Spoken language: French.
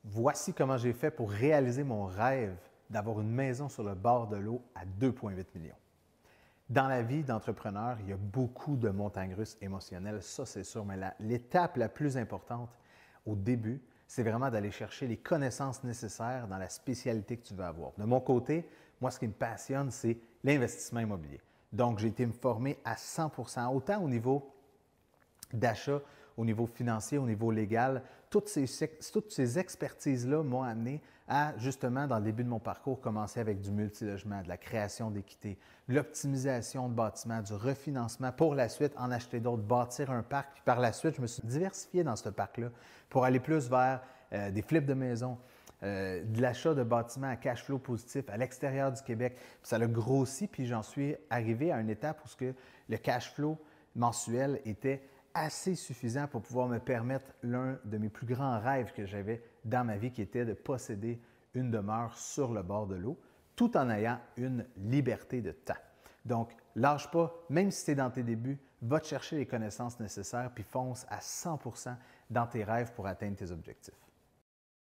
Voici comment j'ai fait pour réaliser mon rêve d'avoir une maison sur le bord de l'eau à 2,8 millions. Dans la vie d'entrepreneur, il y a beaucoup de montagnes russes émotionnelles, ça c'est sûr, mais l'étape la plus importante au début, c'est vraiment d'aller chercher les connaissances nécessaires dans la spécialité que tu veux avoir. De mon côté, moi, ce qui me passionne, c'est l'investissement immobilier. Donc, j'ai été me former à 100%, autant au niveau d'achat, au niveau financier, au niveau légal. Toutes ces expertises-là m'ont amené à, justement, dans le début de mon parcours, commencer avec du multilogement, de la création d'équité, de l'optimisation de bâtiments, du refinancement, pour la suite en acheter d'autres, bâtir un parc. Puis par la suite, je me suis diversifié dans ce parc-là pour aller plus vers des flips de maisons, de l'achat de bâtiments à cash flow positif à l'extérieur du Québec. Puis ça a grossi, puis j'en suis arrivé à une étape où le cash flow mensuel était assez suffisant pour pouvoir me permettre l'un de mes plus grands rêves que j'avais dans ma vie, qui était de posséder une demeure sur le bord de l'eau, tout en ayant une liberté de temps. Donc, lâche pas, même si tu es dans tes débuts, va te chercher les connaissances nécessaires, puis fonce à 100% dans tes rêves pour atteindre tes objectifs.